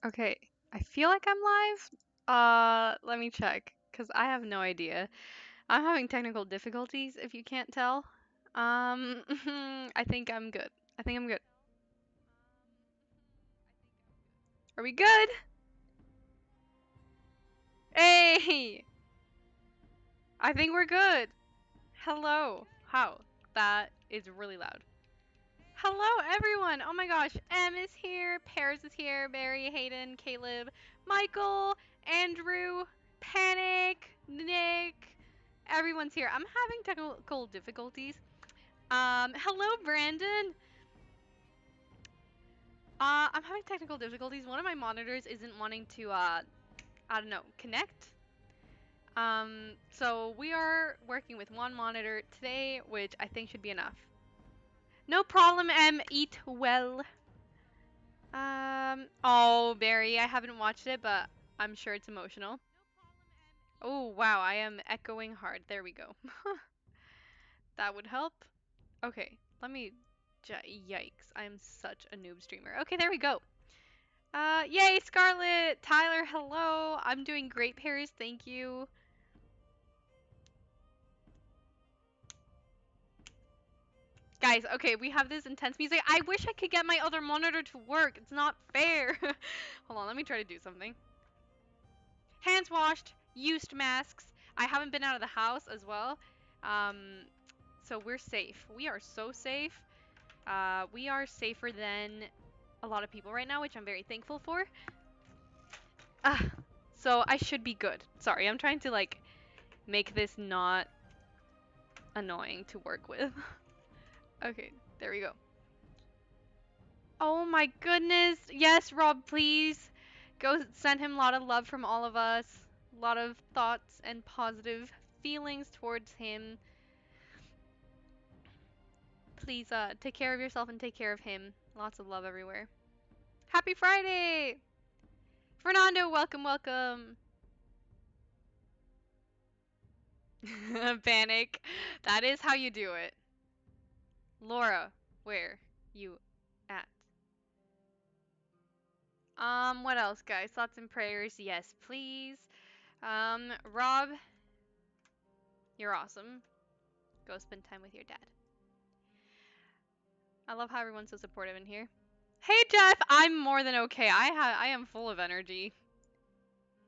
Okay, I feel like I'm live. Let me check, because I have no idea. I'm having technical difficulties, if you can't tell. I think I'm good. I think I'm good. Are we good? Hey! I think we're good. Hello. How? That is really loud. Hello, everyone! Oh my gosh, Em is here, Paris is here, Barry, Hayden, Caleb, Michael, Andrew, Panic, Nick. Everyone's here. I'm having technical difficulties. Hello, Brandon. I'm having technical difficulties. One of my monitors isn't wanting to, I don't know, connect. So we are working with one monitor today, which I think should be enough. No problem, Em. Eat well. Oh, Barry, I haven't watched it, but I'm sure it's emotional. Oh, wow, I am echoing hard. There we go. That would help. Okay, let me. Yikes, I am such a noob streamer. Okay, there we go. Yay, Scarlet! Tyler, hello! I'm doing great, Paris, thank you. Guys, okay, we have this intense music. I wish I could get my other monitor to work. It's not fair. Hold on, let me try to do something. Hands washed, used masks. I haven't been out of the house as well. Um, so we're safe. We are so safe. We are safer than a lot of people right now, which I'm very thankful for. Ah, so I should be good. Sorry, I'm trying to like make this not annoying to work with. Okay, there we go. Oh my goodness. Yes, Rob, please. Go send him a lot of love from all of us. A lot of thoughts and positive feelings towards him. Please take care of yourself and take care of him. Lots of love everywhere. Happy Friday! Fernando, welcome, welcome. Panic. That is how you do it. Laura, where you at? What else, guys? Thoughts and prayers? Yes, please. Rob, you're awesome. Go spend time with your dad. I love how everyone's so supportive in here. Hey, Jeff, I'm more than okay. I am full of energy.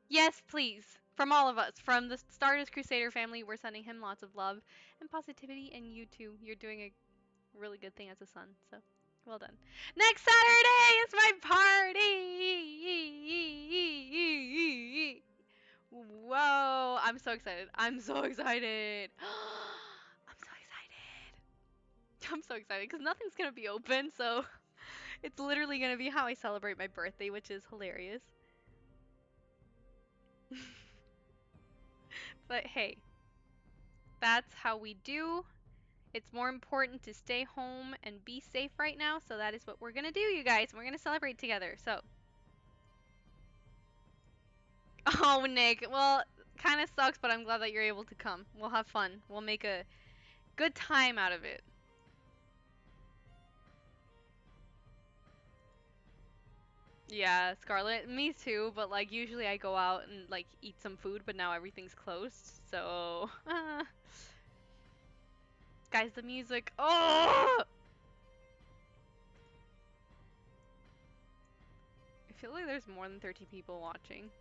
Yes, please. From all of us, from the Stardust Crusader family, we're sending him lots of love and positivity, and you too. You're doing a really good thing as a son, so well done. Next Saturday is my party! Whoa, I'm so excited. I'm so excited. I'm so excited. I'm so excited because nothing's gonna be open, so it's literally gonna be how I celebrate my birthday, which is hilarious. But hey, that's how we do. It's more important to stay home and be safe right now, so that is what we're gonna do, you guys. We're gonna celebrate together. So, oh, Nick, well, kind of sucks, but I'm glad that you're able to come. We'll have fun. We'll make a good time out of it. Yeah, Scarlet, me too, but like usually I go out and like eat some food, but now everything's closed. So, guys, the music. Oh! I feel like there's more than 30 people watching.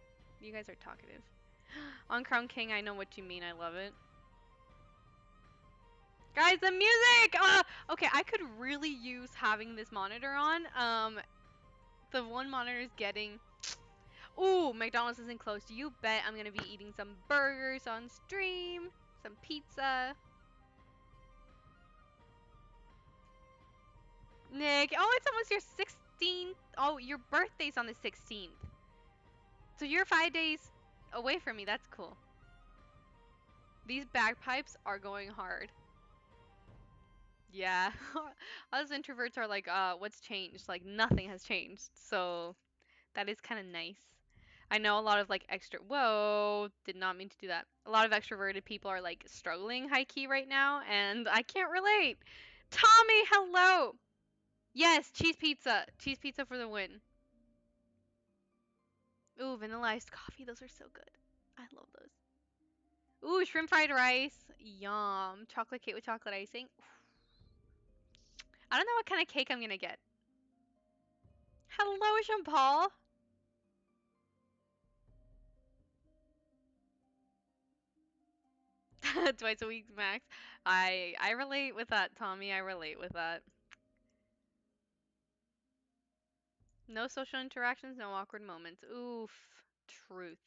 You guys are talkative. On Crown King, I know what you mean. I love it. Guys, the music! Okay, I could really use having this monitor on. The one monitor is getting... Ooh, McDonald's isn't closed. You bet I'm gonna be eating some burgers on stream. Some pizza. Nick, oh, it's almost your 16th. Oh, your birthday's on the 16th. So you're 5 days away from me. That's cool. These bagpipes are going hard. Yeah. Us introverts are like, what's changed? Like, nothing has changed. So, that is kind of nice. I know a lot of like whoa, did not mean to do that. A lot of extroverted people are like struggling high key right now, and I can't relate. Tommy, hello. Yes, cheese pizza. Cheese pizza for the win. Ooh, vanilla iced coffee. Those are so good. I love those. Ooh, shrimp fried rice. Yum. Chocolate cake with chocolate icing. I don't know what kind of cake I'm gonna get. Hello, Jean Paul. Twice a week max. I relate with that, Tommy. I relate with that. No social interactions, no awkward moments. Oof. Truth.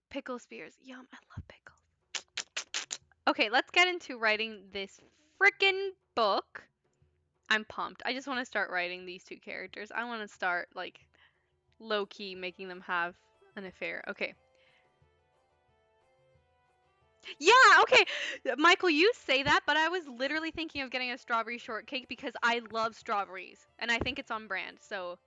Pickle spears. Yum, I love pickles. Okay, let's get into writing this frickin' book. I'm pumped. I just want to start writing these two characters. I want to start like low key making them have an affair. Okay. Yeah, okay. Michael, you say that, but I was literally thinking of getting a strawberry shortcake because I love strawberries and I think it's on brand. So,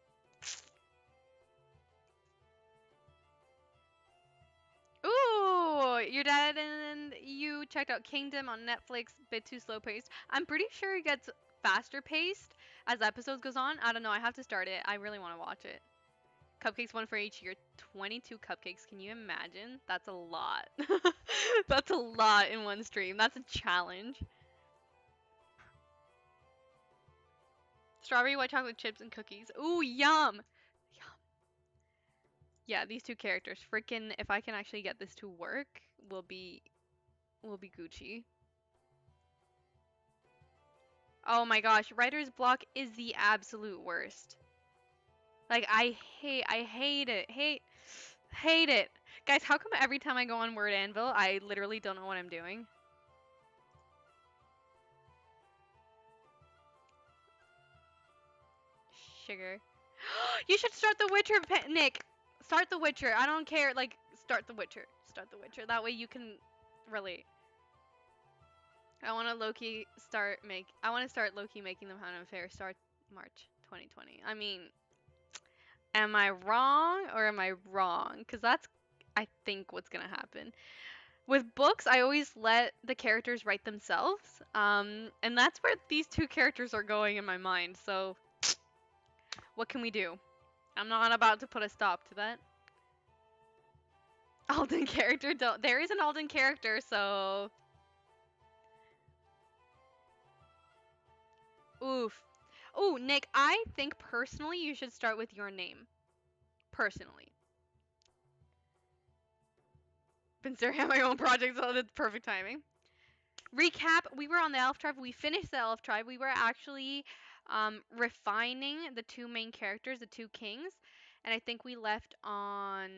ooh, your dad and you checked out Kingdom on Netflix, bit too slow paced. I'm pretty sure it gets faster paced as episodes goes on. I don't know. I have to start it. I really want to watch it. Cupcakes, one for each year. 22 cupcakes. Can you imagine? That's a lot. That's a lot in one stream. That's a challenge. Strawberry white chocolate chips and cookies. Ooh, yum. Yum. Yeah, these two characters. Freaking if I can actually get this to work, will be Gucci. Oh my gosh, writer's block is the absolute worst. Like I hate it. Hate it. Guys, how come every time I go on Word Anvil, I literally don't know what I'm doing? Sugar. You should start The Witcher, Nick. Start The Witcher. I don't care. Like, start The Witcher. Start The Witcher. That way you can relate. I want to Loki start make. I want to start Loki making them have an affair. Start March 2020. I mean, am I wrong or am I wrong? Because that's, I think, what's gonna happen. With books, I always let the characters write themselves. And that's where these two characters are going in my mind. So, what can we do? I'm not about to put a stop to that. Alden character don't there is an Alden character, so oof. Oh, Nick, I think personally you should start with your name. Personally. Been staring at my own project, so that's perfect timing. Recap, we were on the Elf Tribe, we finished the Elf Tribe, we were actually refining the two main characters, the two kings, and I think we left on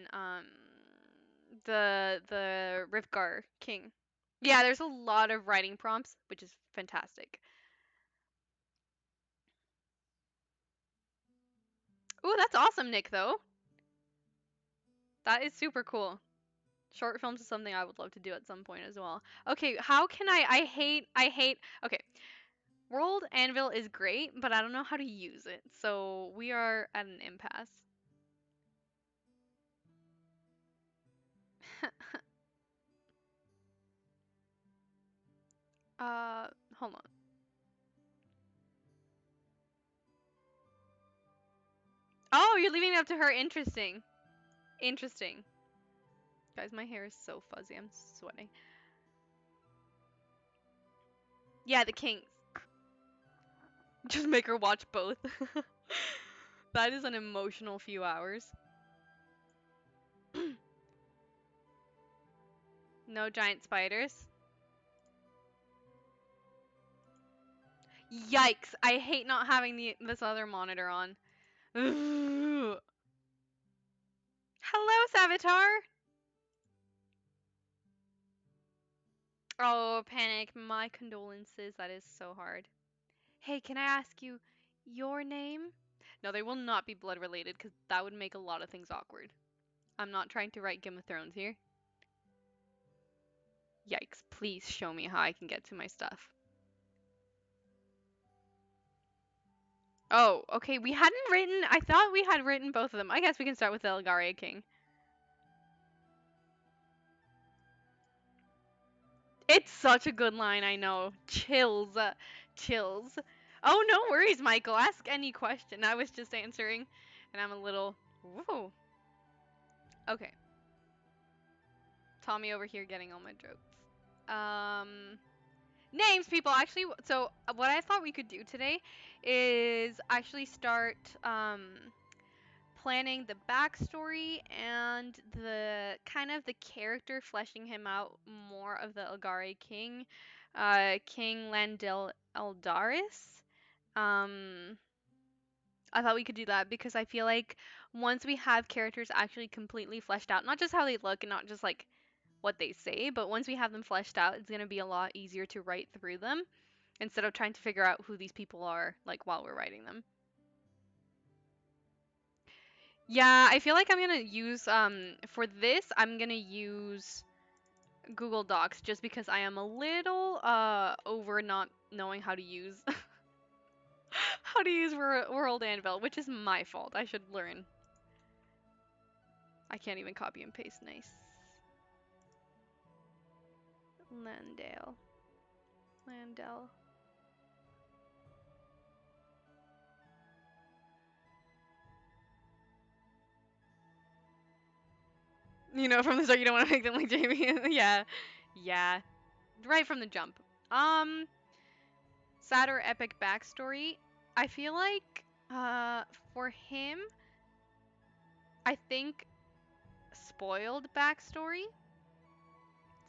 the Rivgar king. Yeah, there's a lot of writing prompts, which is fantastic. Ooh, that's awesome, Nick, though. That is super cool. Short films is something I would love to do at some point as well. Okay, how can I hate okay. World Anvil is great, but I don't know how to use it. So we are at an impasse. uh Hold on. Oh, you're leaving it up to her. Interesting. Interesting. Guys, my hair is so fuzzy. I'm sweating. Yeah, the kings. Just make her watch both. That is an emotional few hours. No giant spiders. Yikes! I hate not having this other monitor on. Hello, Savitar. Oh, panic. My condolences. That is so hard. Hey, can I ask you your name? No, they will not be blood related because that would make a lot of things awkward. I'm not trying to write Game of Thrones here. Yikes. Please show me how I can get to my stuff. Oh, okay. We hadn't written. I thought we had written both of them. I guess we can start with the Elgaria King. It's such a good line, I know. Chills. Chills. Oh, no worries, Michael. Ask any question. I was just answering, and I'm a little. Whoa. Okay. Tommy over here getting all my jokes. Names, people. Actually, so what I thought we could do today is actually start planning the backstory and the kind of the character, fleshing him out more of the Elgari King, King Landil Eldaris. Um, I thought we could do that because I feel like once we have characters actually completely fleshed out, not just how they look and not just like what they say, but once we have them fleshed out, it's going to be a lot easier to write through them instead of trying to figure out who these people are like while we're writing them. Yeah, I feel like I'm going to use for this, I'm going to use Google Docs just because I am a little over not knowing how to use how to use World Anvil, which is my fault. I should learn. I can't even copy and paste. Nice. Landale. Landell. You know, from the start, you don't want to make them like Jamie. Yeah, yeah, right from the jump. Um, Sad or epic backstory. I feel like, for him, I think spoiled backstory.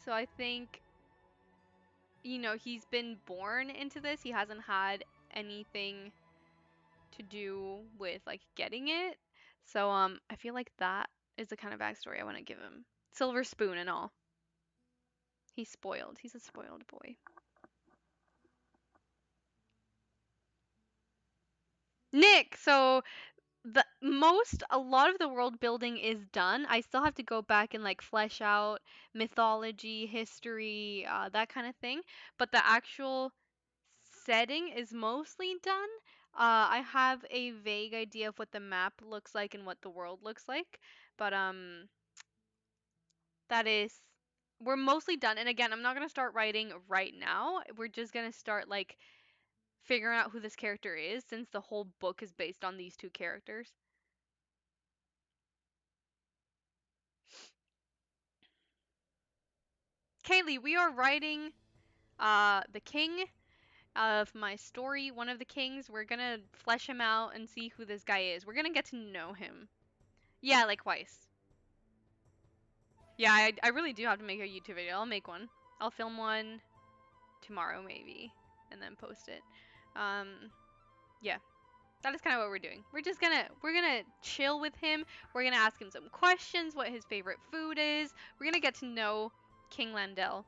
So I think, he's been born into this. He hasn't had anything to do with like getting it. So I feel like that is the kind of backstory I want to give him. Silver spoon and all. He's spoiled. He's a spoiled boy. Nick, so a lot of the world building is done. I still have to go back and like flesh out mythology, history, that kind of thing. But the actual setting is mostly done. I have a vague idea of what the map looks like and what the world looks like, but that is we're mostly done. And again, I'm not gonna start writing right now. We're just gonna start like figuring out who this character is since the whole book is based on these two characters. Kaylee, we are writing the king of my story, one of the kings. We're gonna flesh him out and see who this guy is. We're gonna get to know him. Yeah, like Weiss. Yeah, I really do have to make a YouTube video. I'll make one. I'll film one tomorrow maybe, and then post it. Um, yeah, that is kind of what we're doing. We're gonna chill with him. We're gonna ask him some questions, what his favorite food is. We're gonna get to know King Landell.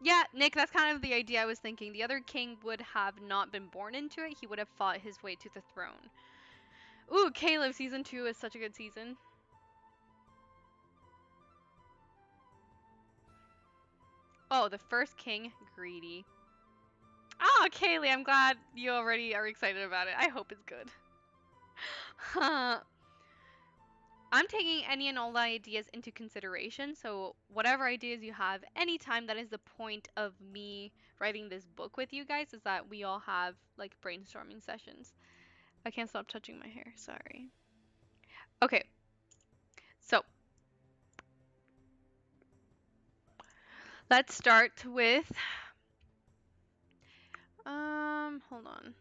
Yeah, Nick, that's kind of the idea I was thinking. The other king would have not been born into it. He would have fought his way to the throne. Ooh, Caleb season 2 is such a good season. Oh, the first king, Greedy. Oh, Kaylee, I'm glad you already are excited about it. I hope it's good. I'm taking any and all the ideas into consideration, so whatever ideas you have, anytime that is the point of me writing this book with you guys, is that we all have like brainstorming sessions. I can't stop touching my hair, sorry. Okay, so let's start with, hold on.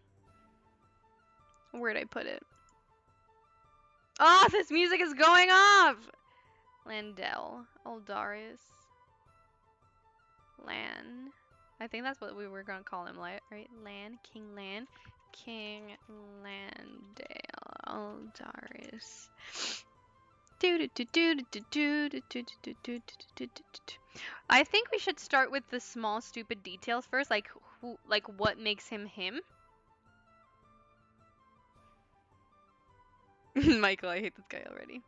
Where'd I put it? Oh, this music is going off! Landell, Aldarius, Lan. I think that's what we were gonna call him, right? Lan, King Landale, Aldarius. I think we should start with the small stupid details first, like what makes him him. Michael, I hate this guy already.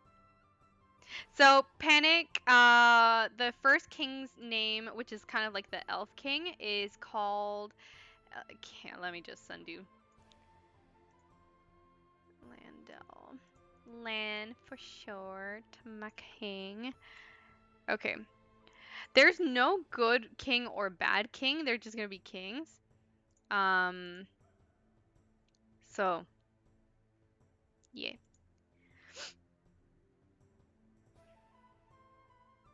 So Panic, the first king's name, which is kind of like the elf king, is called. Can't let me just undo. Landell. Lan for short. My king. Okay. There's no good king or bad king. They're just gonna be kings. Um. So Yeah.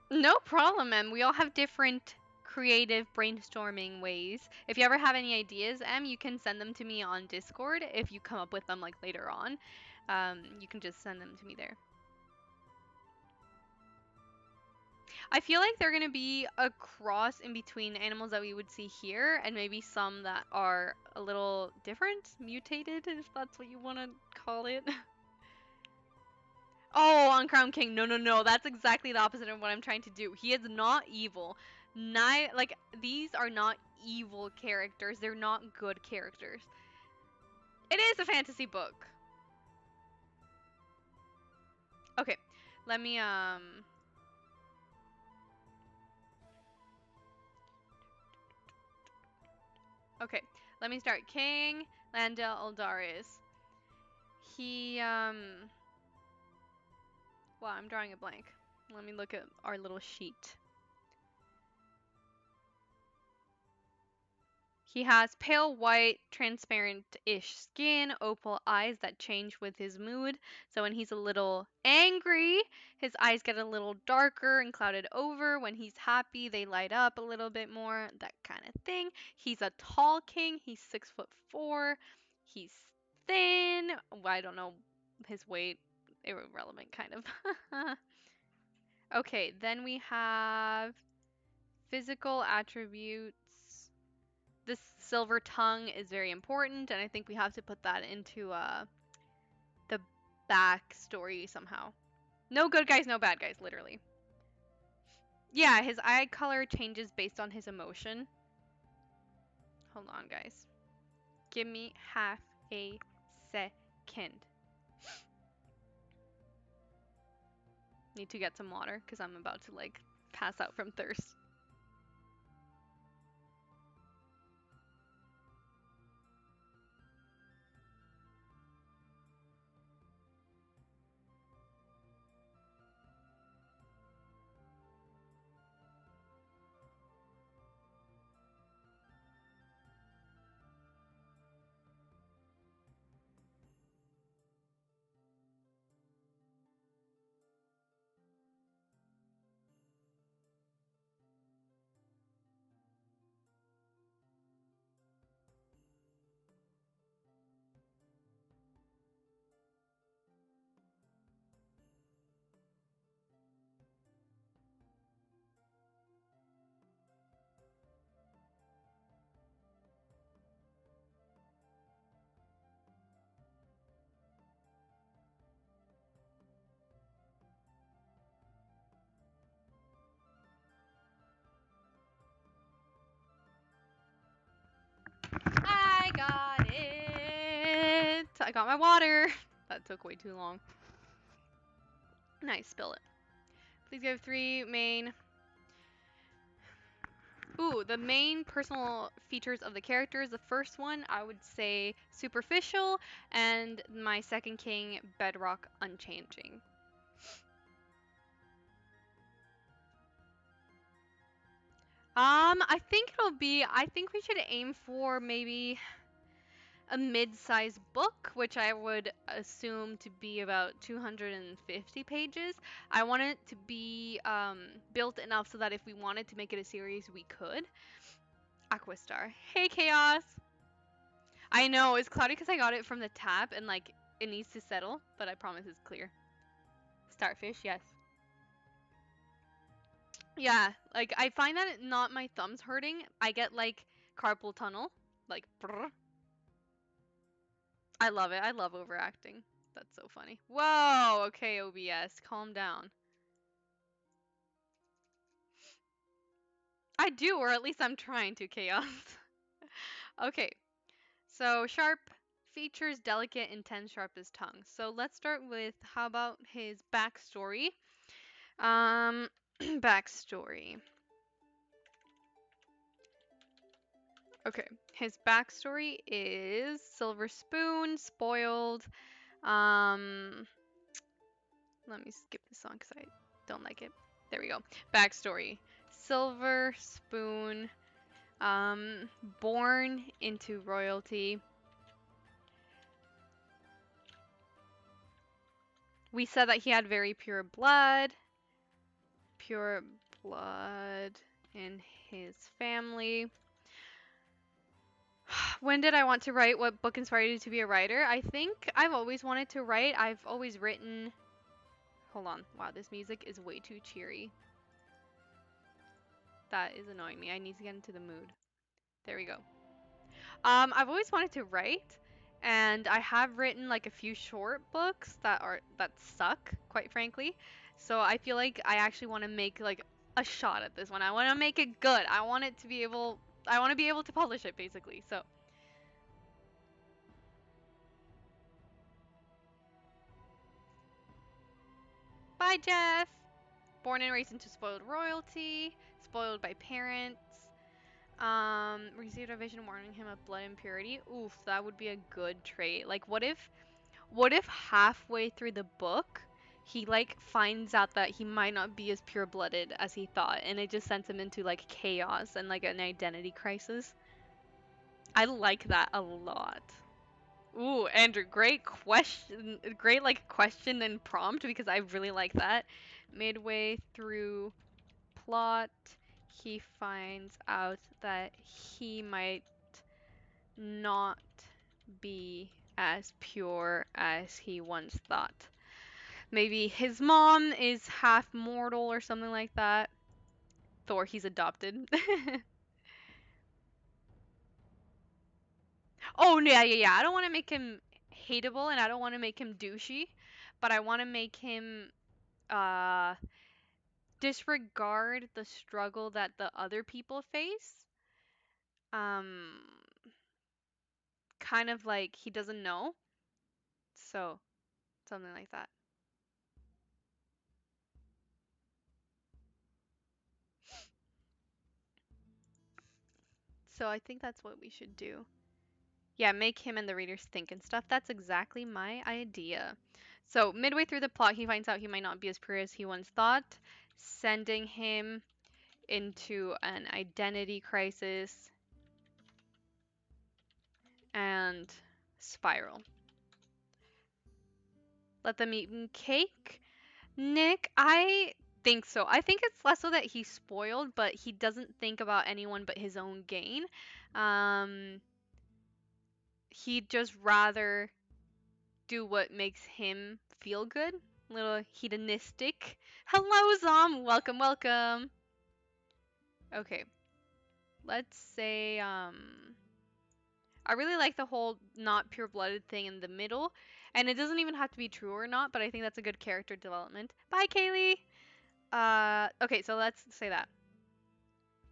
No problem, Em. We all have different creative brainstorming ways. If you ever have any ideas, Em, you can send them to me on Discord. If you come up with them like later on, you can just send them to me there. I feel like they're gonna be a cross in between animals that we would see here and maybe some that are a little different, mutated, if that's what you want to call it. Oh, on Crown King. No, no, no. That's exactly the opposite of what I'm trying to do. He is not evil. Like these are not evil characters. They're not good characters. It is a fantasy book. Okay. Let me okay. Let me start. King Landel Aldaris. He wow, I'm drawing a blank. Let me look at our little sheet. He has pale white, transparent-ish skin, opal eyes that change with his mood. So when he's a little angry, his eyes get a little darker and clouded over. When he's happy, they light up a little bit more, that kind of thing. He's a tall king. He's 6'4". He's thin. Well, I don't know his weight. Irrelevant, kind of. Okay, then we have physical attributes. This silver tongue is very important, and I think we have to put that into the backstory somehow. No good guys, no bad guys, literally. Yeah, his eye color changes based on his emotion. Hold on, guys. Give me half a second. Need to get some water because I'm about to like pass out from thirst. I got it. I got my water. That took way too long. Nice, spill it. Please give 3 main. Ooh, the main personal features of the characters. The first one, I would say superficial, and my second king, bedrock unchanging. I think we should aim for maybe a mid-sized book, which I would assume to be about 250 pages. I want it to be built enough so that if we wanted to make it a series, we could. Aquastar. Hey, Chaos! I know, it's cloudy because I got it from the tap and like it needs to settle, but I promise it's clear. Starfish, yes. Yeah, like I find that not my thumbs hurting. I get like carpal tunnel, like brr. I love it. I love overacting. That's so funny. Whoa, okay, OBS, calm down. I do, or at least I'm trying to, Chaos. Okay, so sharp features, delicate, intense, sharp as tongue. So let's start with how about his backstory? Backstory. Okay, his backstory is silver spoon, spoiled. Um, Let me skip this song because I don't like it. There we go. Backstory: silver spoon, born into royalty. We said that he had very pure blood in his family. When did I want to write? What book inspired you to be a writer? I think I've always wanted to write. I've always written. Hold on. Wow, this music is way too cheery. That is annoying me. I need to get into the mood. There we go. I've always wanted to write, and I have written like a few short books that suck, quite frankly. So I feel like I actually want to make like a shot at this one. I want to make it good. I want it to be able. I want to be able to publish it, basically. So, bye, Jeff. Born and raised into spoiled royalty, spoiled by parents. Received a vision warning him of blood impurity. Oof, that would be a good trait. Like, what if halfway through the book, he like finds out that he might not be as pure-blooded as he thought, and it just sends him into like chaos and like an identity crisis. I like that a lot. Ooh, Andrew, great question, great like question and prompt because I really like that. Midway through plot, he finds out that he might not be as pure as he once thought. Maybe his mom is half mortal or something like that. Thor, he's adopted. Oh, yeah, yeah, yeah. I don't want to make him hateable and I don't want to make him douchey, but I want to make him uh disregard the struggle that the other people face. Um kind of like he doesn't know. So, something like that. So, I think that's what we should do. Yeah, make him and the readers think and stuff. That's exactly my idea. So, midway through the plot, he finds out he might not be as pure as he once thought, sending him into an identity crisis and spiral. Let them eat cake? Nick, I think so. I think it's less so that he's spoiled, but he doesn't think about anyone but his own gain. Um, he'd just rather do what makes him feel good. Little hedonistic. Hello, Zom. Welcome, welcome. Okay, let's say I really like the whole not pure-blooded thing in the middle, and it doesn't even have to be true or not, but I think that's a good character development. Bye, Kaylee. Okay, so let's say that.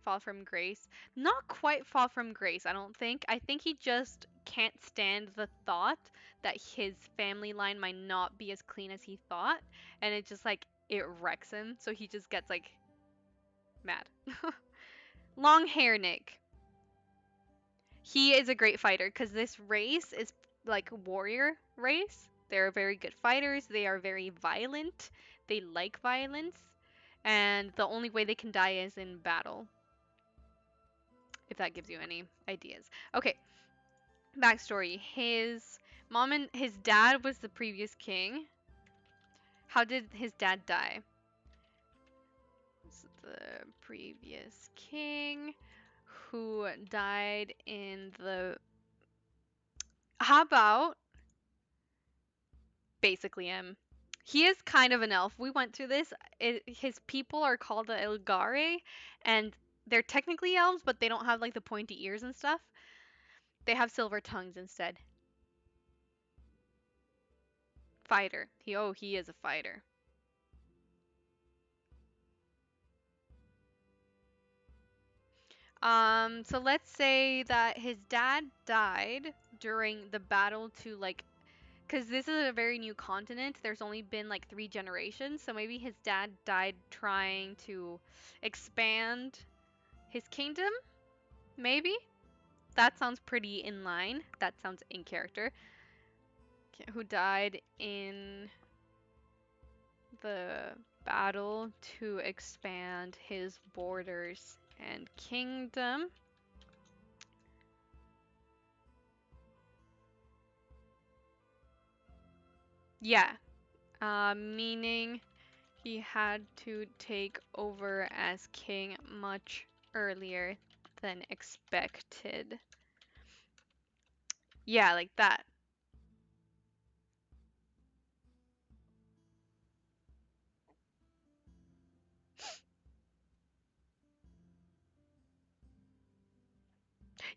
Fall from grace. Not quite fall from grace, I don't think. I think he just can't stand the thought that his family line might not be as clean as he thought, and it just like it wrecks him, so he just gets like mad. Long hair Nick. He is a great fighter because this race is like a warrior race. They're very good fighters. They are very violent. They like violence, and the only way they can die is in battle. If that gives you any ideas. Okay, backstory. His mom and his dad was the previous king. How did his dad die? The previous king who died in the. How about basically him? He is kind of an elf. We went through this. His people are called the Elgare, and they're technically elves, but they don't have like the pointy ears and stuff. They have silver tongues instead. Fighter. He is a fighter. So let's say that his dad died during the battle to like, because this is a very new continent. There's only been like 3 generations, so maybe his dad died trying to expand his kingdom. Maybe that sounds pretty in line. That sounds in character. Who died in the battle to expand his borders and kingdom. Yeah, Meaning he had to take over as king much earlier than expected. Yeah, like that.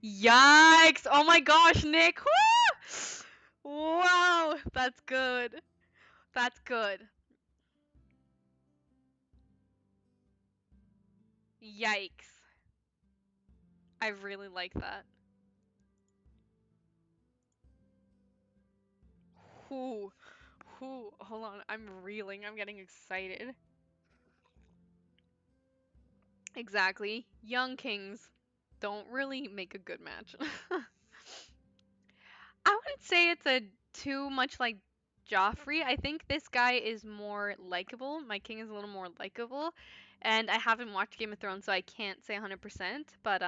Yikes! Oh my gosh, Nick! Woo! Wow, that's good. That's good. Yikes. I really like that. Whoo. Whoo. Hold on, I'm reeling. I'm getting excited. Exactly. Young kings don't really make a good match. I wouldn't say it's a too much like Joffrey. I think this guy is more likable. My king is a little more likable. And I haven't watched Game of Thrones, so I can't say 100%, but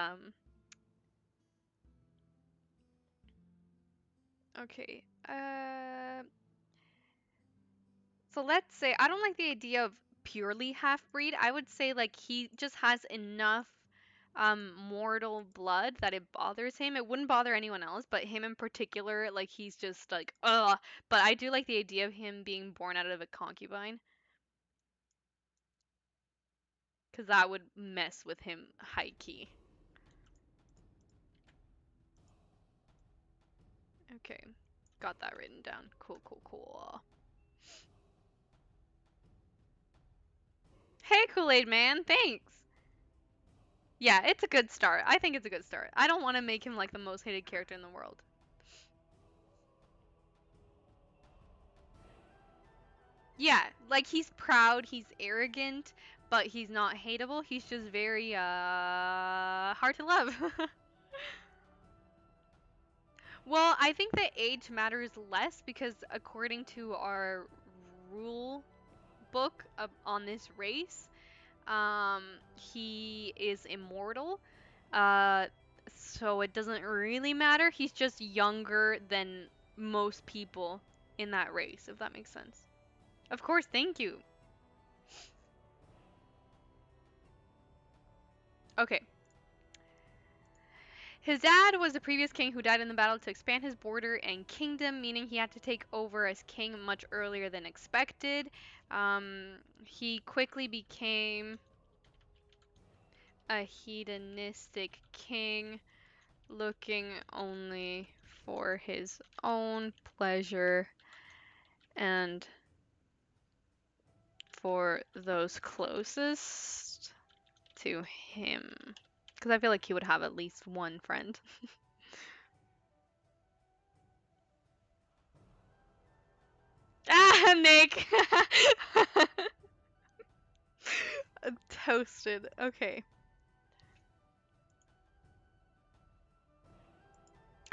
okay. So let's say I don't like the idea of purely half breed. I would say like he just has enough mortal blood that it bothers him. It wouldn't bother anyone else, but him in particular, like he's just like ugh. But I do like the idea of him being born out of a concubine, cuz that would mess with him high key. Okay. Got that written down. Cool, cool, cool. Hey, Kool-Aid man. Thanks. Yeah, it's a good start. I think it's a good start. I don't want to make him like the most hated character in the world. Yeah, like he's proud, he's arrogant, but he's not hateable. He's just very hard to love. Well, I think the age matters less because according to our rule book on this race, he is immortal. Uh, so it doesn't really matter. He's just younger than most people in that race, if that makes sense. Of course, thank you. Okay. His dad was the previous king who died in the battle to expand his border and kingdom, meaning he had to take over as king much earlier than expected. He quickly became a hedonistic king, looking only for his own pleasure and for those closest to him. Because I feel like he would have at least one friend. Ah, Nick! Toasted. Okay.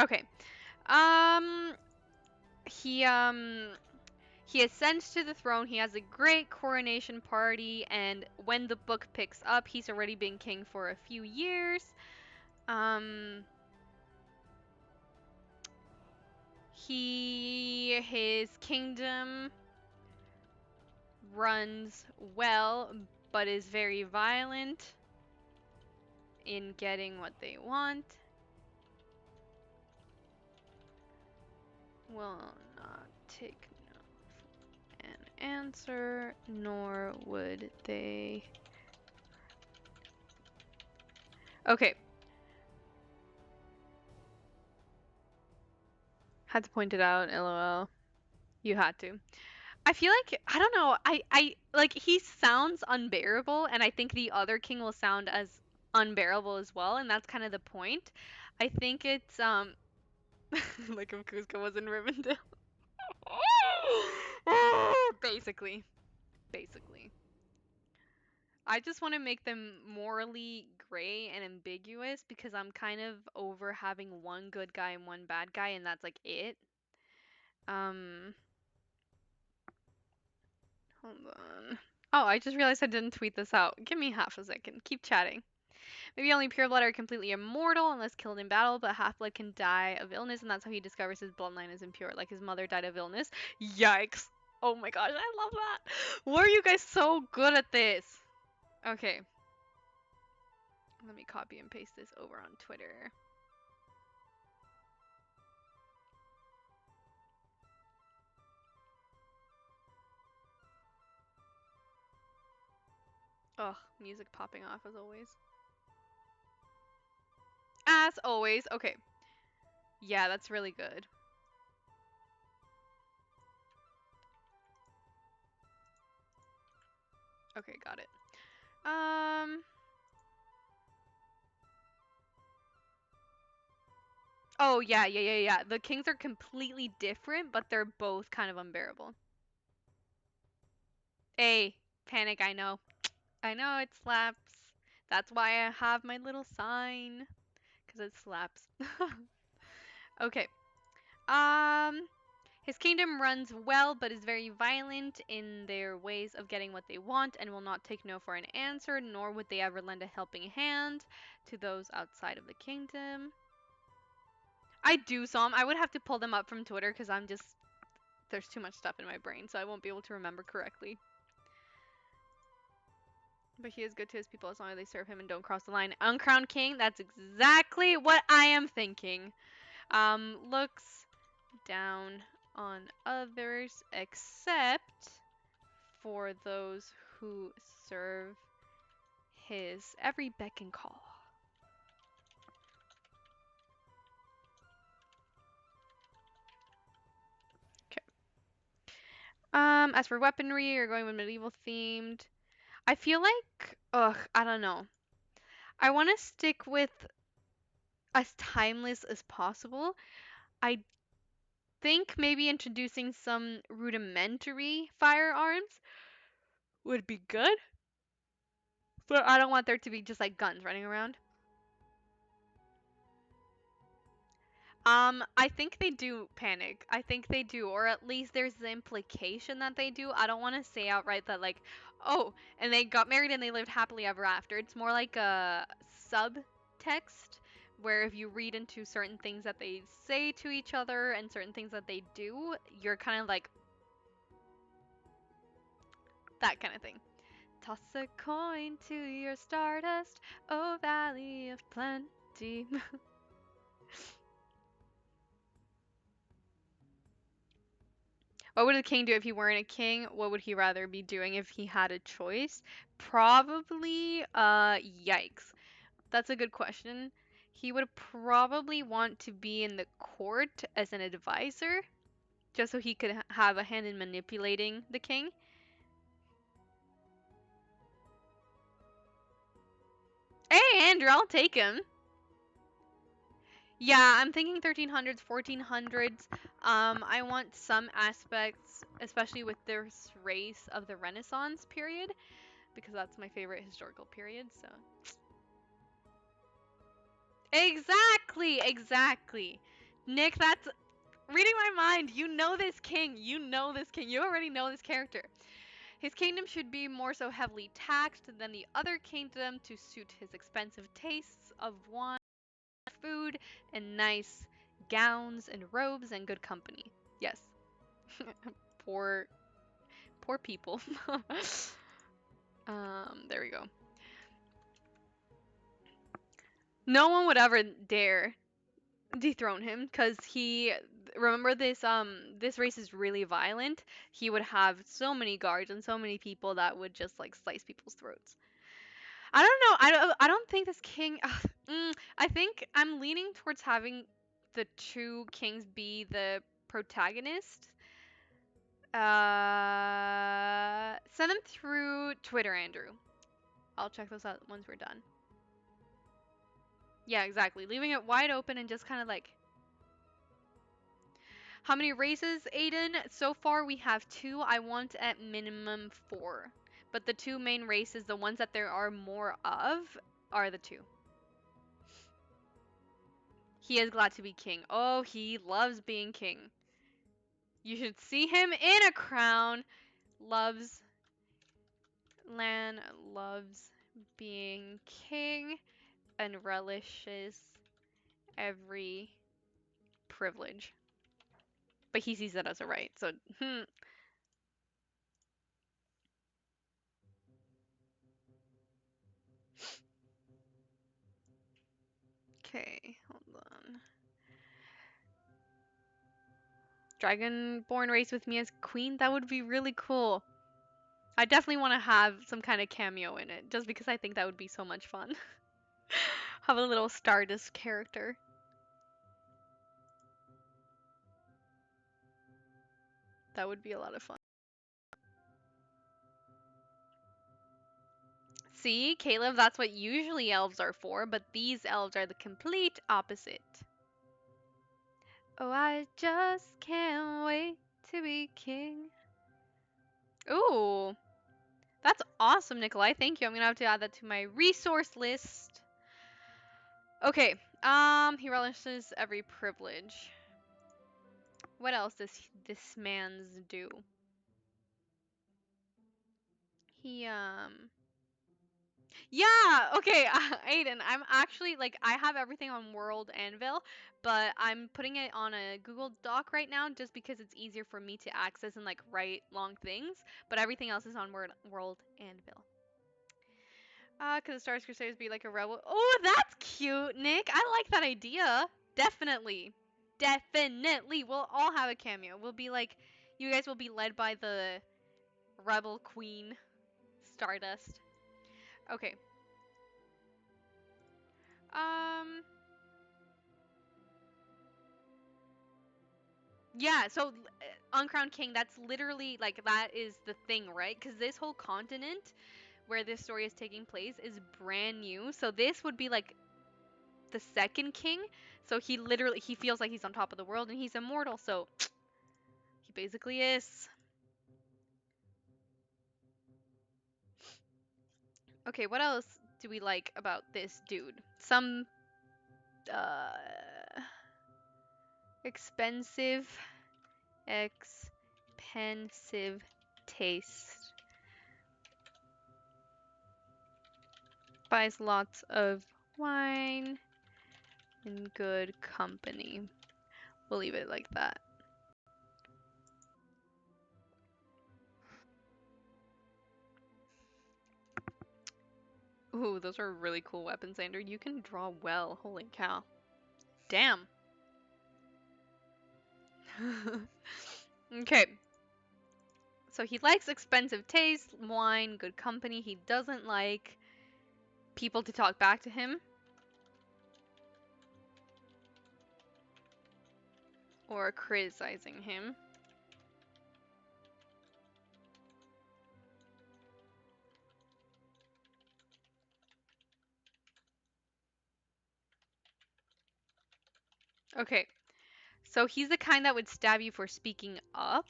Okay. Um he um he ascends to the throne. He has a great coronation party, and when the book picks up, he's already been king for a few years. Um his kingdom runs well but is very violent in getting what they want. Will not take an answer, nor would they. Okay, had to point it out, lol. You had to. I feel like I don't know. I like he sounds unbearable, and I think the other king will sound as unbearable as well, and that's kind of the point. I think it's like if Cusco was in Rivendell. Basically, basically. I just want to make them morally gray and ambiguous because I'm kind of over having one good guy and one bad guy, and that's like it. Um, Hold on. Oh, I just realized I didn't tweet this out. Give me half a second. Keep chatting. Maybe only pureblood are completely immortal unless killed in battle, but half-blood can die of illness, and that's how he discovers his bloodline is impure. Like his mother died of illness. Yikes. Oh my gosh, I love that. Why are you guys so good at this? Okay, let me copy and paste this over on Twitter. Ugh, music popping off as always. As always. Okay. Yeah, that's really good. Okay, got it. Um. Oh, yeah, yeah, yeah, yeah. The kings are completely different, but they're both kind of unbearable. Hey, panic, I know. I know it slaps. That's why I have my little sign. Because it slaps. Okay. Um. His kingdom runs well, but is very violent in their ways of getting what they want and will not take no for an answer, nor would they ever lend a helping hand to those outside of the kingdom. I do some. I would have to pull them up from Twitter because I'm just. There's too much stuff in my brain, so I won't be able to remember correctly. But he is good to his people as long as they serve him and don't cross the line. Uncrowned king, that's exactly what I am thinking. Looks down on others except for those who serve his every beck and call. Okay. As for weaponry, you're going with medieval themed. I feel like, ugh, I don't know. I want to stick with as timeless as possible. I think maybe introducing some rudimentary firearms would be good, but I don't want there to be just like guns running around. I think they do panic. I think they do, or at least there's the implication that they do. I don't want to say outright that like, oh, and they got married and they lived happily ever after. It's more like a subtext where if you read into certain things that they say to each other and certain things that they do, you're kind of like that kind of thing. Toss a coin to your stardust, oh valley of plenty. What would a king do if he weren't a king? What would he rather be doing if he had a choice? Probably, yikes. That's a good question. He would probably want to be in the court as an advisor, just so he could have a hand in manipulating the king. Hey, Andrew, I'll take him. Yeah, I'm thinking 1300s, 1400s. I want some aspects, especially with this race of the Renaissance period, because that's my favorite historical period. So exactly, exactly. Nick, that's reading my mind. You know this king. You know this king. You already know this character. His kingdom should be more so heavily taxed than the other kingdom to suit his expensive tastes of wine, food, and nice gowns and robes and good company. Yes. poor poor people. There we go. No one would ever dare dethrone him because he remember this race is really violent. He would have so many guards and so many people that would just like slice people's throats. I don't know. I don't think this king. I think I'm leaning towards having the two kings be the protagonist. Send them through Twitter, Andrew. I'll check those out once we're done. Yeah, exactly. Leaving it wide open and just kind of like how many races, Aiden? So far we have two. I want at minimum four. But the two main races, the ones that there are more of, are the two. He is glad to be king. Oh, he loves being king. You should see him in a crown. Loves Lan loves being king and relishes every privilege. But he sees it as a right. So, Okay, hold on. Dragonborn race with me as queen? That would be really cool. I definitely want to have some kind of cameo in it, just because I think that would be so much fun. Have a little Stardust character. That would be a lot of fun. See, Caleb, that's what usually elves are for, but these elves are the complete opposite. Oh, I just can't wait to be king. Ooh, that's awesome, Nikolai. Thank you. I'm gonna have to add that to my resource list. Okay. He relishes every privilege. What else does this man's do? He Yeah, okay, Aiden, I'm actually like I have everything on World Anvil, but I'm putting it on a Google Doc right now just because it's easier for me to access and like write long things, but everything else is on World Anvil. Could the Stars Crusaders be like a rebel? Oh, that's cute, Nick. I like that idea. Definitely. Definitely. We'll all have a cameo. We'll be like, you guys will be led by the rebel queen, Stardust. Okay. Um, Yeah, so Uncrowned King, that's literally like that is the thing, right? Because this whole continent where this story is taking place is brand new. So this would be like the second king. So he literally he feels like he's on top of the world and he's immortal. So he basically is. Okay, what else do we like about this dude? Some uh expensive expensive taste. Buys lots of wine in good company. We'll leave it like that. Ooh, those are really cool weapons, Andrew. You can draw well. Holy cow. Damn. Okay. So he likes expensive taste, wine, good company. He doesn't like people to talk back to him or criticizing him. Okay. So he's the kind that would stab you for speaking up.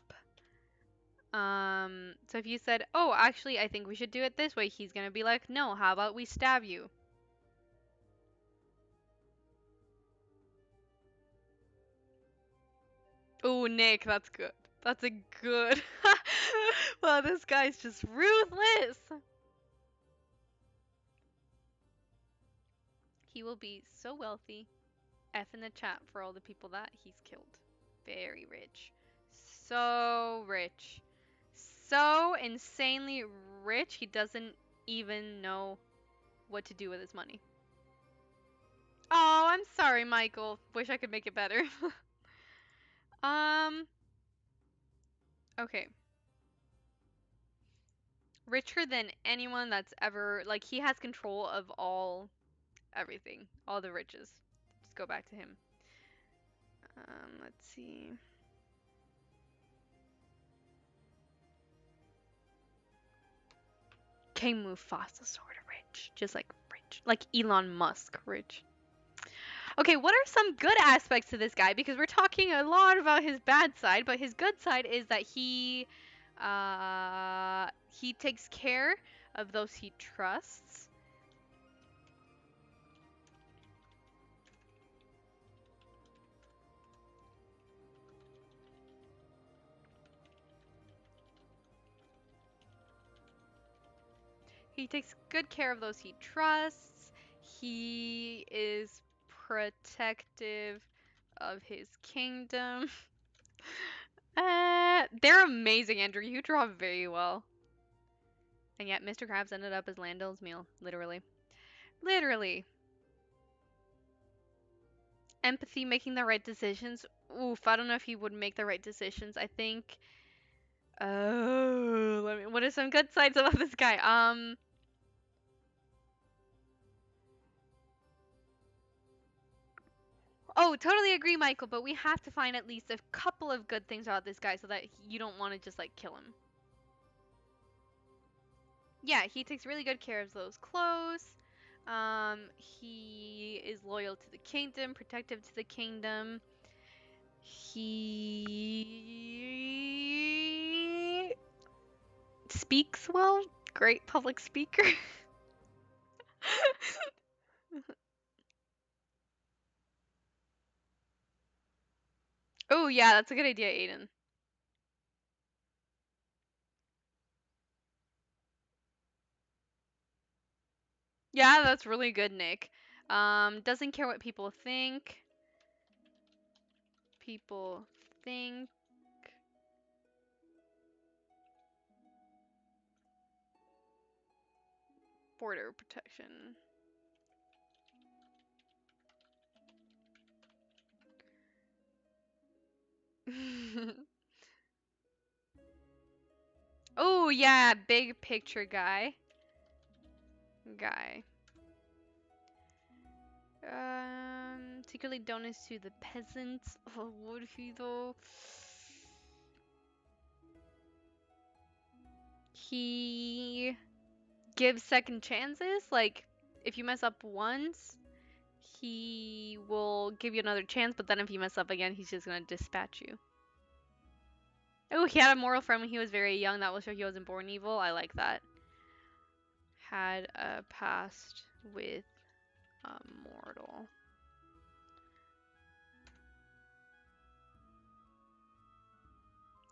So if you said, "Oh, actually, I think we should do it this way," he's gonna be like, "No, how about we stab you?" Oh, Nick, that's good. That's a good. Well, this guy's just ruthless. He will be so wealthy. F in the chat for all the people that he's killed. Very rich. So rich. So insanely rich, he doesn't even know what to do with his money. Oh, I'm sorry, Michael. Wish I could make it better. um, okay. Richer than anyone that's ever, like, he has control of all everything, all the riches. Just go back to him. Let's see. King Mufasa sort of rich, just like Elon Musk rich. Okay, what are some good aspects to this guy? Because we're talking a lot about his bad side, but his good side is that he takes care of those he trusts. He takes good care of those he trusts. He is protective of his kingdom. They're amazing, Andrew. You draw very well. And yet, Mr. Krabs ended up as Landell's meal. Literally. Literally. Empathy, making the right decisions. Oof, I don't know if he would make the right decisions. I think. Oh, what are some good sides about this guy? Oh, totally agree, Michael. But we have to find at least a couple of good things about this guy so that you don't want to just like kill him. Yeah, he takes really good care of those clothes. He is loyal to the kingdom, protective to the kingdom. He speaks well. Great public speaker. Oh, yeah, that's a good idea, Aiden. Yeah, that's really good, Nick. Doesn't care what people think. People think. Border protection. Oh, yeah, big picture guy. Guy. Secretly donates to the peasants. Oh, would he though? He gives second chances. Like, if you mess up once, he will give you another chance, but then if you mess up again, he's just gonna dispatch you. Oh, he had a moral friend when he was very young. That will show he wasn't born evil. I like that. Had a past with a mortal.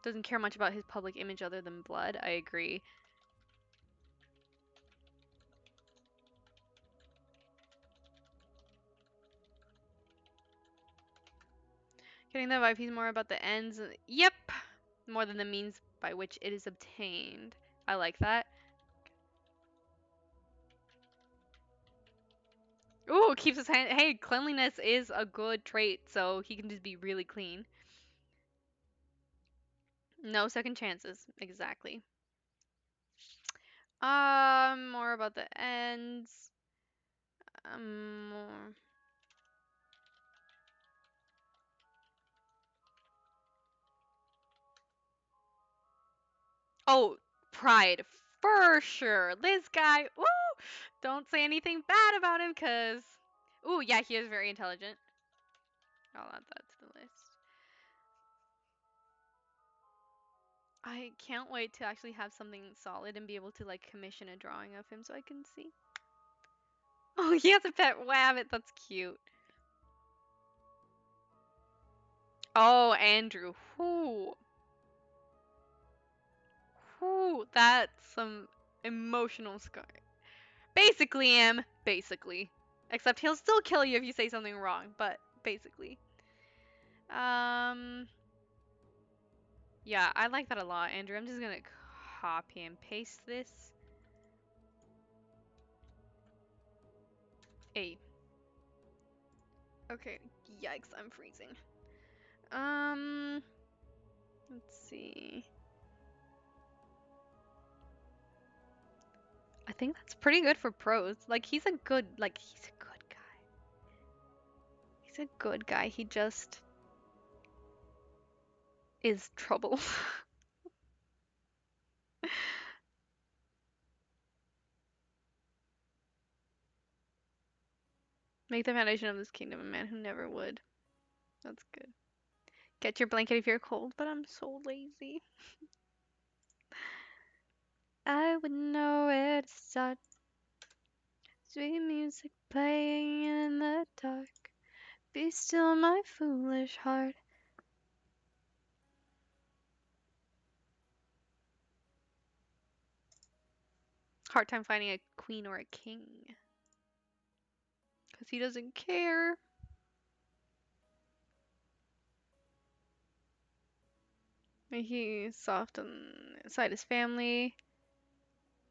Doesn't care much about his public image other than blood. I agree. Getting the vibe he's more about the ends. Yep. More than the means by which it is obtained. I like that. Ooh, keeps his hand. Hey, cleanliness is a good trait, so he can just be really clean. No second chances. Exactly. More about the ends. More. Oh, pride for sure. This guy. Woo! Don't say anything bad about him, cause. Ooh, yeah, he is very intelligent. I'll add that to the list. I can't wait to actually have something solid and be able to like commission a drawing of him so I can see. Oh, he has a pet rabbit. That's cute. Oh, Andrew. Whoo. Whoo. That's some emotional scar. Basically, am. Basically. Except he'll still kill you if you say something wrong, but basically. Um. Yeah, I like that a lot, Andrew. I'm just gonna copy and paste this. A. Okay. Yikes, I'm freezing. Um. Let's see. I think that's pretty good for pros. Like he's a good guy. He's a good guy. He just is trouble. Make the foundation of this kingdom a man who never would. That's good. Get your blanket if you're cold, but I'm so lazy. I wouldn't know where to start. Sweet music playing in the dark. Be still, my foolish heart. Hard time finding a queen or a king. Because he doesn't care. He's soft inside his family.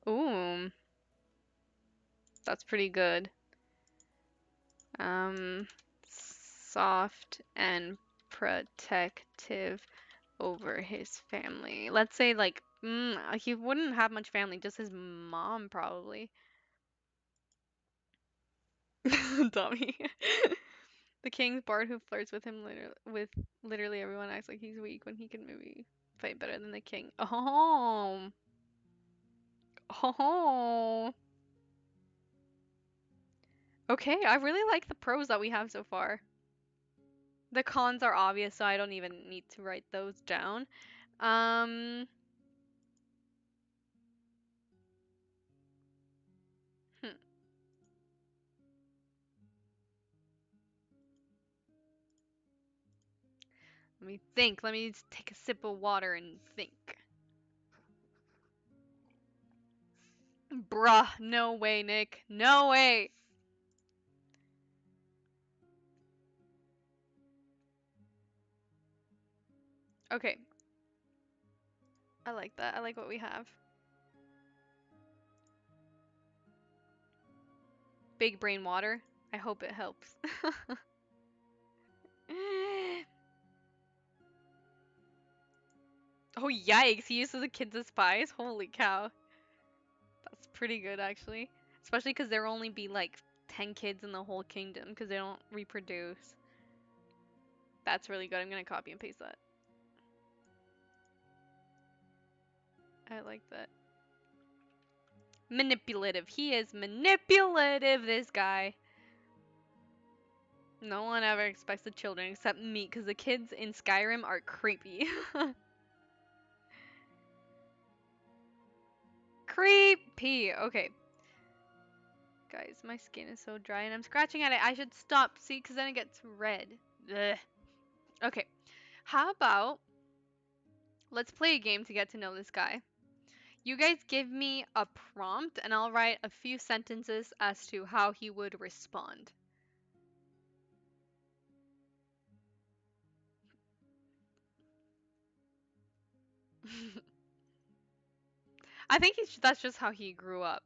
Ooh, that's pretty good. soft and protective over his family. Let's say like he wouldn't have much family, just his mom probably. Dummy. The king's bard who flirts with him with literally everyone acts like he's weak when he can maybe fight better than the king. Oh. Oh. Okay, I really like the pros that we have so far. The cons are obvious, so I don't even need to write those down. Um, hmm, let me think. Let me take a sip of water and think. Bruh, no way, Nick. No way. Okay, I like that. I like what we have. Big brain water. I hope it helps. Oh, yikes. He uses the kids as spies? Holy cow. That's pretty good, actually. Especially because there'll only be like 10 kids in the whole kingdom because they don't reproduce. That's really good. I'm going to copy and paste that. I like that. Manipulative. He is manipulative, this guy. No one ever expects the children except me because the kids in Skyrim are creepy. Creepy. Okay. Guys, my skin is so dry and I'm scratching at it. I should stop, see, because then it gets red. Ugh. Okay. How about let's play a game to get to know this guy. You guys give me a prompt and I'll write a few sentences as to how he would respond. I think that's just how he grew up.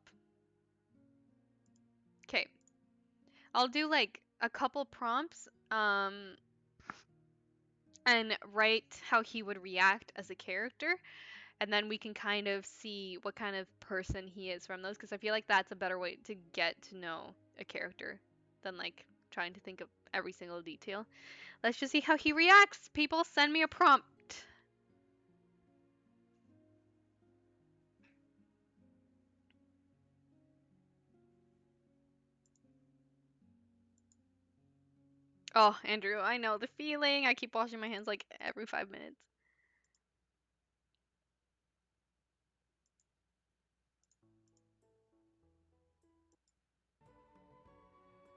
Okay. I'll do like a couple prompts and write how he would react as a character and then we can kind of see what kind of person he is from those because I feel like that's a better way to get to know a character than like trying to think of every single detail. Let's just see how he reacts. People, send me a prompt. Oh, Andrew, I know the feeling. I keep washing my hands like every 5 minutes.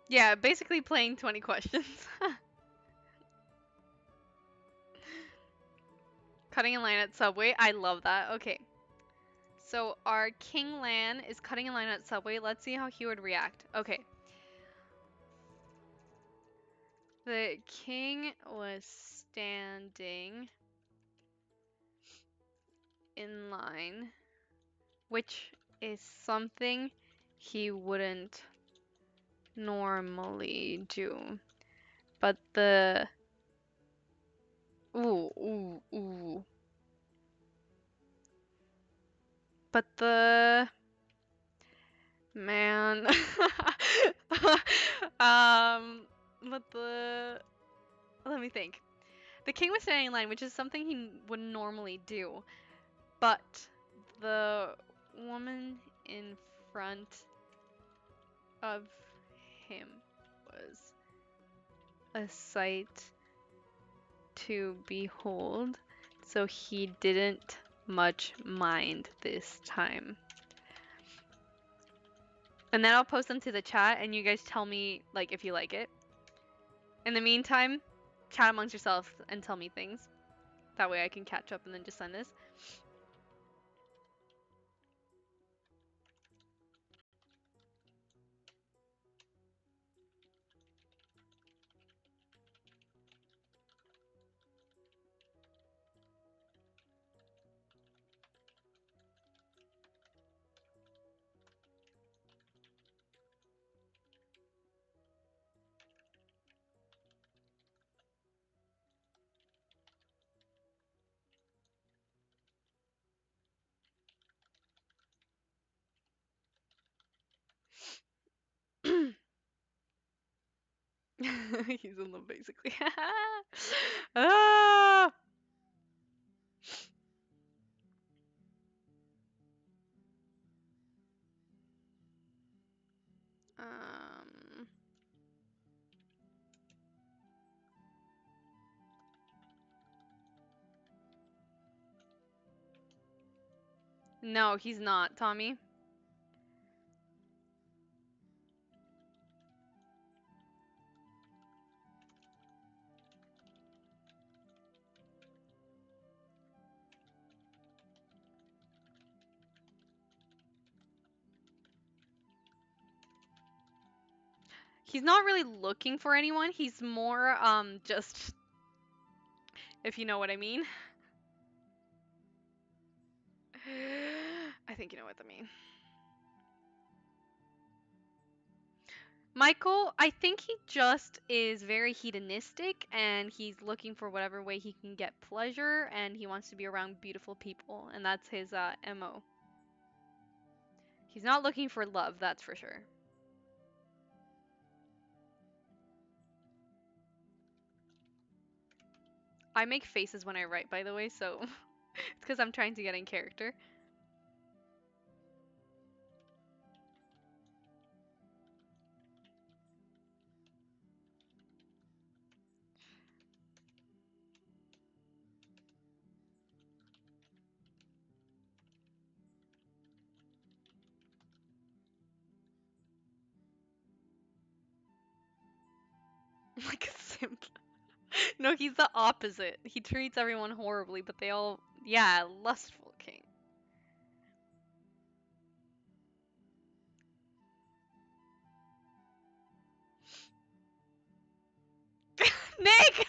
Yeah, basically playing 20 questions. Cutting in line at Subway. I love that. Okay. So our King Lan is cutting in line at Subway. Let's see how he would react. Okay. The king was standing in line, which is something he wouldn't normally do. But the ooh. But the man but the let me think. The king was standing in line, which is something he wouldn't normally do. But the woman in front of him was a sight to behold, so he didn't much mind this time. And then I'll post them to the chat and you guys tell me like if you like it. In the meantime, chat amongst yourselves and tell me things. That way I can catch up and then just send this. He's in love, basically. Ah! Um, no, he's not, Tommy. He's not really looking for anyone. He's more just if you know what I mean. I think you know what I mean. Michael, I think he just is very hedonistic and he's looking for whatever way he can get pleasure and he wants to be around beautiful people and that's his MO. He's not looking for love, that's for sure. I make faces when I write, by the way, so it's because I'm trying to get in character. Like a simp. No, he's the opposite. He treats everyone horribly, but they all, yeah, lustful king. Nick!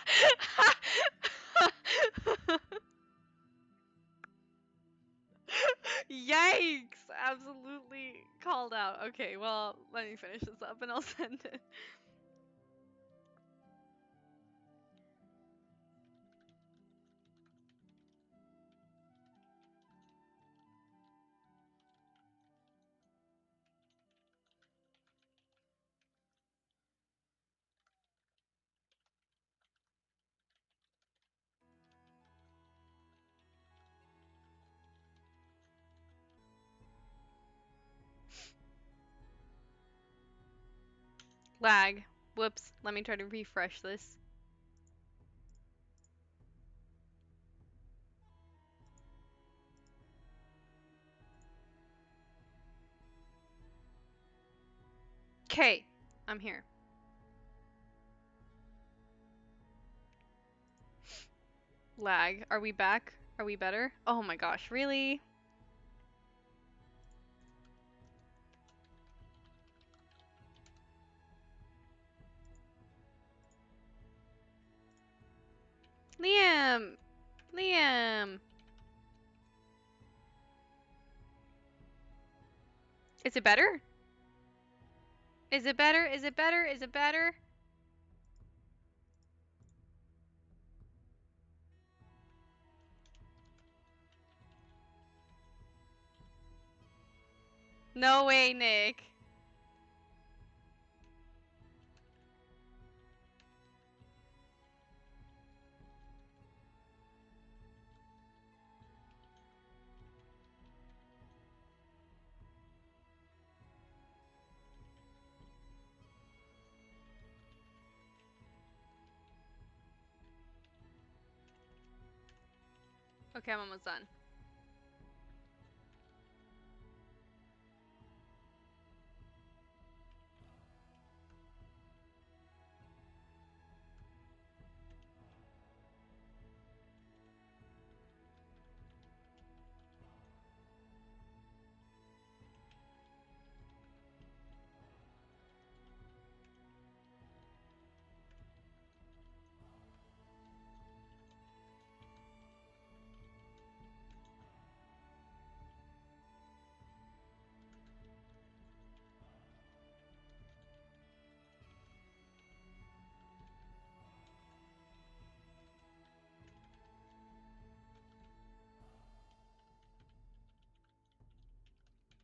Yikes! Absolutely called out. Okay, well, let me finish this up and I'll send it. Lag. Whoops. Let me try to refresh this. Okay, I'm here. Lag. Are we back? Are we better? Oh my gosh, really? Liam! Liam! Is it better? Is it better? Is it better? Is it better? No way, Nick. Okay, I'm almost done.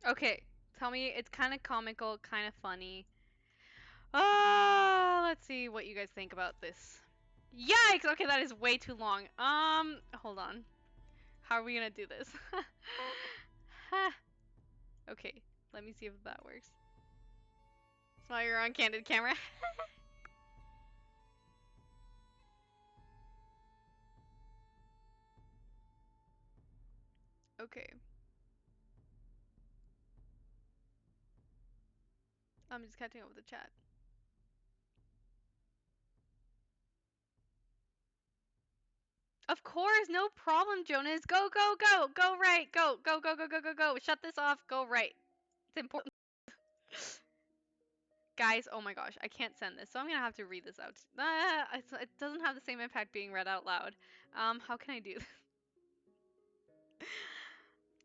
Okay, tell me it's kind of comical, kind of funny. Ah, Let's see what you guys think about this. Yikes! Okay, that is way too long. Hold on. How are we gonna do this? Okay, let me see if that works. Smile your on candid camera. Okay. I'm just catching up with the chat. Of course, no problem, Jonas. Go, go, go. Go right. Go, go, go, go, go, go, go. Shut this off. Go right. It's important. Guys, oh my gosh, I can't send this, so I'm gonna have to read this out. It doesn't have the same impact being read out loud. How can I do this?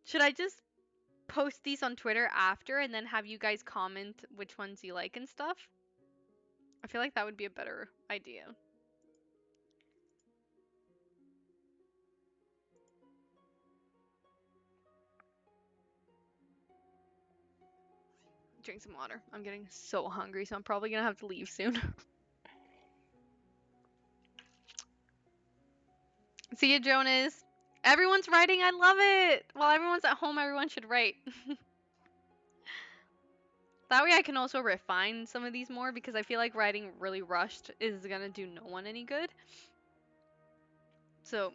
Should I just post these on Twitter after and then have you guys comment which ones you like and stuff? I feel like that would be a better idea. Drink some water. I'm getting so hungry, so I'm probably gonna have to leave soon. See you, Jonas. Everyone's writing. I love it. While everyone's at home, everyone should write. That way I can also refine some of these more because I feel like writing really rushed is gonna do no one any good. So,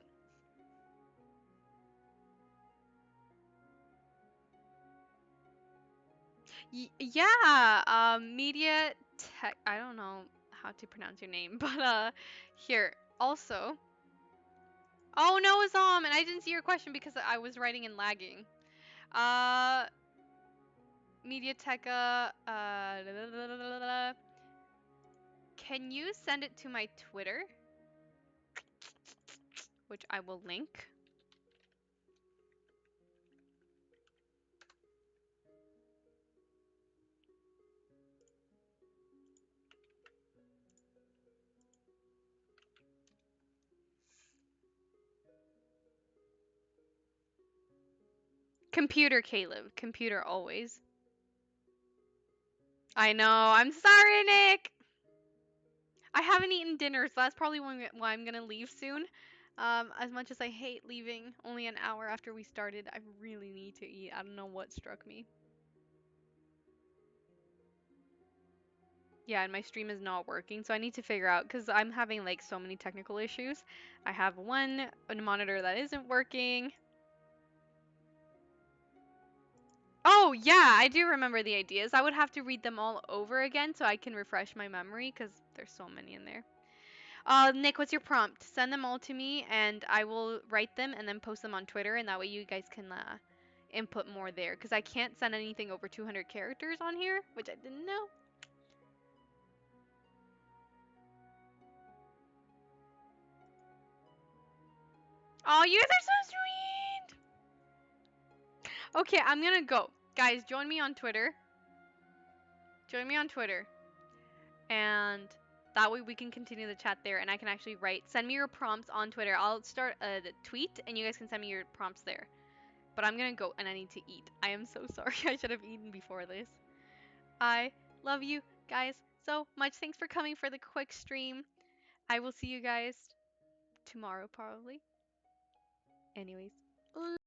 yeah, media tech. I don't know how to pronounce your name, but here also. Oh no, Azam, and I didn't see your question because I was writing and lagging. Uh, Mediateca. Can you send it to my Twitter, which I will link? Computer, Caleb. Computer always. I know. I'm sorry, Nick. I haven't eaten dinner, so that's probably why I'm gonna leave soon. As much as I hate leaving only an hour after we started, I really need to eat. I don't know what struck me. Yeah, and my stream is not working, so I need to figure out because I'm having like so many technical issues. I have one monitor that isn't working. Oh, yeah, I do remember the ideas. I would have to read them all over again so I can refresh my memory because there's so many in there. Nick, what's your prompt? Send them all to me and I will write them and then post them on Twitter, and that way you guys can input more there because I can't send anything over 200 characters on here, which I didn't know. Oh, you guys are so sweet. Okay, I'm gonna go. Guys, join me on Twitter. Join me on Twitter. And that way we can continue the chat there and I can actually write. Send me your prompts on Twitter. I'll start a tweet and you guys can send me your prompts there. But I'm gonna go and I need to eat. I am so sorry. I should have eaten before this. I love you guys so much. Thanks for coming for the quick stream. I will see you guys tomorrow probably. Anyways.